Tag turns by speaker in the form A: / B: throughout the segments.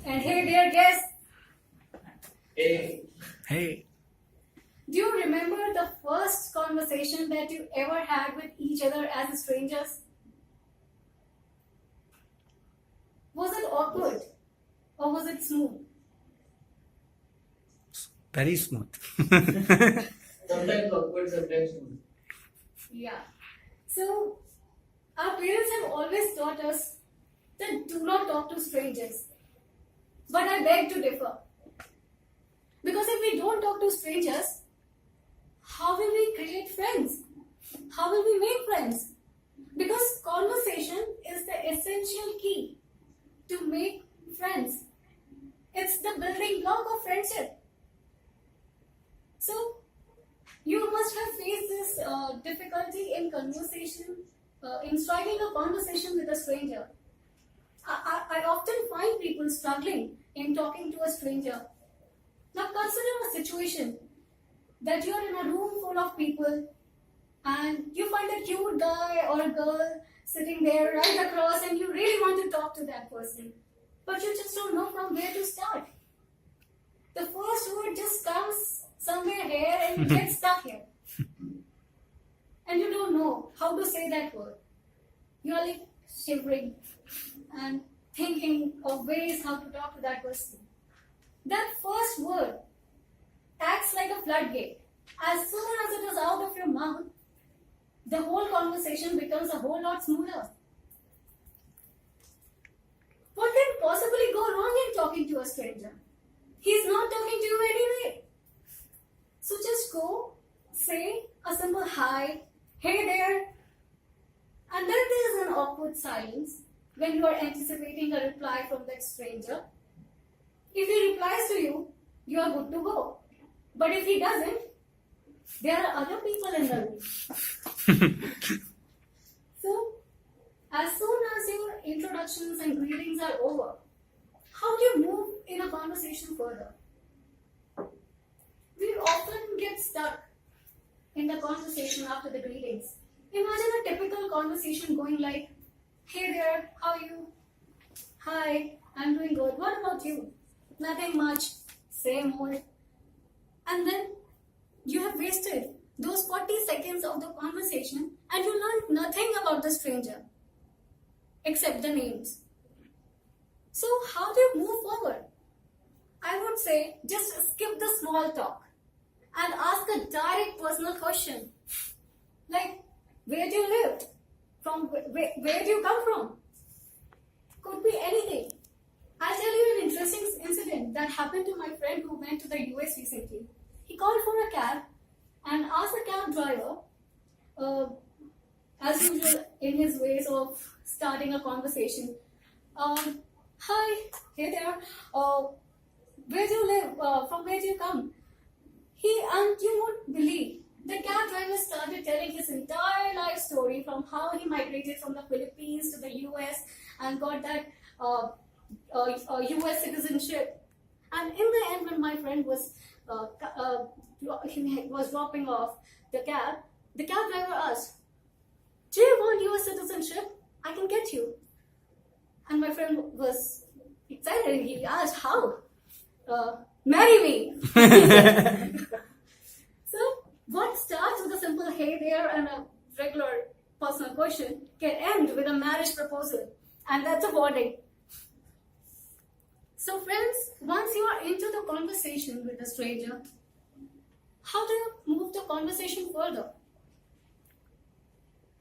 A: And hey there, guests.
B: Hey,
C: Hey,
A: Do you remember the first conversation that you ever had with each other as strangers? Was it awkward or was it smooth?
C: very smooth.
B: sometimes awkward, sometimes smooth.
A: Yeah. So, our parents have always taught us that do not talk to strangers. But I beg to differ. Because if we don't talk to strangers, how will we create friends? How will we make friends? Because conversation is the essential key to make friends. It's the building block of friendship. So, you must have faced this difficulty in conversation, in striking a conversation with a stranger. I often find people struggling in talking to a stranger. Now, consider a situation that you're in a room full of people and you find a cute guy or a girl sitting there right across and you really want to talk to that person, but you just don't know from where to start. The first word just comes somewhere here and you get stuck here. And you don't know how to say that word. You're like shivering and thinking of ways how to talk to that person. That first word acts like a floodgate. As soon as it is out of your mouth, the whole conversation becomes a whole lot smoother. What can possibly go wrong in talking to a stranger? He's not talking to you anyway. So just go, say a simple hi, hey there, and then there is an awkward silence when you are anticipating a reply from that stranger. If he replies to you, you are good to go. But if he doesn't, there are other people in the room. So, as soon as your introductions and greetings are over, how do you move in a conversation further? We often get stuck in the conversation after the greetings. Imagine a typical conversation going like, hey there, how are you? Hi, I'm doing good. What about you? Nothing much. Same old. And then you have wasted those 40 seconds of the conversation and you learned nothing about the stranger except the names. So, how do you move forward? I would say just skip the small talk and ask a direct personal question like, where do you live? Where do you come from? Could be anything. I'll tell you an interesting incident that happened to my friend who went to the US recently. He called for a cab and asked the cab driver, as usual in his ways of starting a conversation, hi, hey there, where do you live? From where do you come? And you won't believe, the cab driver started telling his entire life story from how he migrated from the Philippines to the US and got that US citizenship. And in the end, when my friend was he was dropping off the cab driver asked, do you want US citizenship? I can get you. And my friend was excited. He asked, how? Marry me. So, what starts with a simple hey there and a regular personal question can end with a marriage proposal. And that's a wedding. So friends, once you are into the conversation with a stranger, how do you move the conversation further?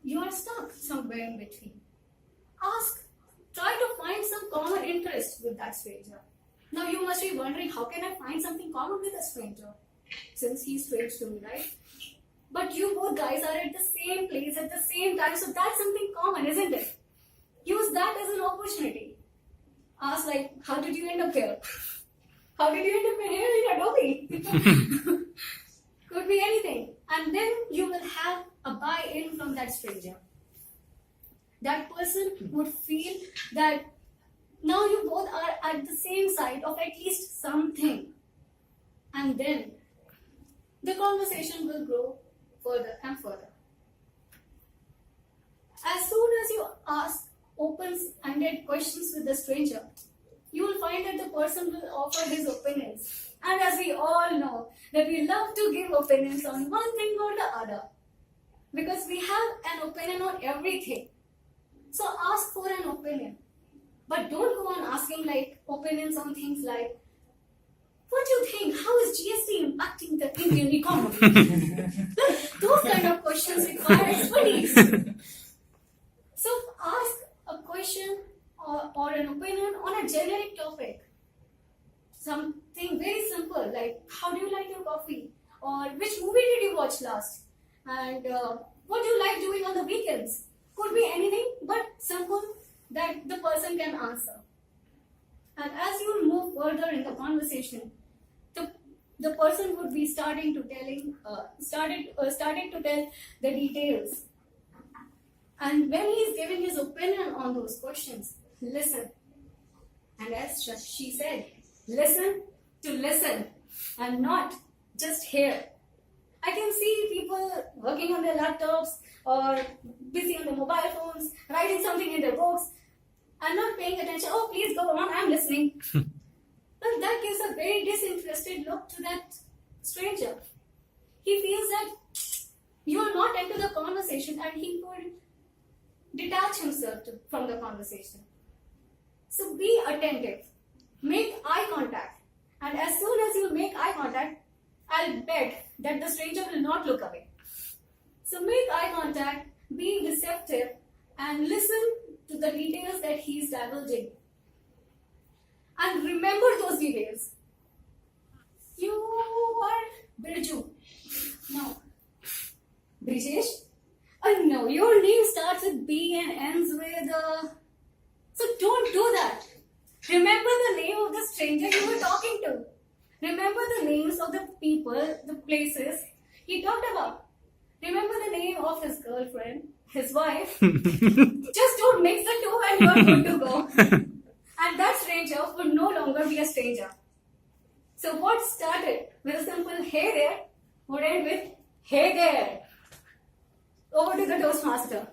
A: You are stuck somewhere in between. Try to find some common interest with that stranger. Now you must be wondering, how can I find something common with a stranger? Since he's strange to me, right? But you both guys are at the same place at the same time, so that's something common, isn't it? Use that as an opportunity. Ask like, how did you end up here? How did you end up here in Adobe? Could be anything. And then you will have a buy-in from that stranger. That person would feel that now you both are at the same side of at least something. And then the conversation will grow further and further. As soon as you ask open-ended questions with the stranger, you will find point that the person will offer his opinions. And as we all know, that we love to give opinions on one thing or the other. Because we have an opinion on everything. So ask for an opinion. But don't go on asking like opinions on things like, what do you think? How is GST impacting the Indian economy? Those kind of questions require expertise. So ask a question or an opinion on a generic topic. Something very simple like, how do you like your coffee? Or which movie did you watch last? And what do you like doing on the weekends? Could be anything but simple that the person can answer. And as you move further in the conversation, the person would be starting to tell the details. And when he is giving his opinion on those questions, listen. And as she said, listen to listen and not just hear. I can see people working on their laptops or busy on their mobile phones, writing something in their books and not paying attention. Oh, please go on, I'm listening. But that gives a very disinterested look to that stranger. He feels that you are not into the conversation and he would detach himself from the conversation. So be attentive. Make eye contact. And as soon as you make eye contact, I'll bet that the stranger will not look away. So make eye contact, be receptive, and listen to the details that he is divulging. And remember those details. You are Birju. No. Brijesh? No, your name starts with B and ends with So don't do that. Remember the name of the stranger you were talking to. Remember the names of the people, the places he talked about. Remember the name of his girlfriend, his wife. Just don't mix the two and you are good to go. And that stranger would no longer be a stranger. So what started with a simple hey there would end with hey there. Over to the Toastmaster.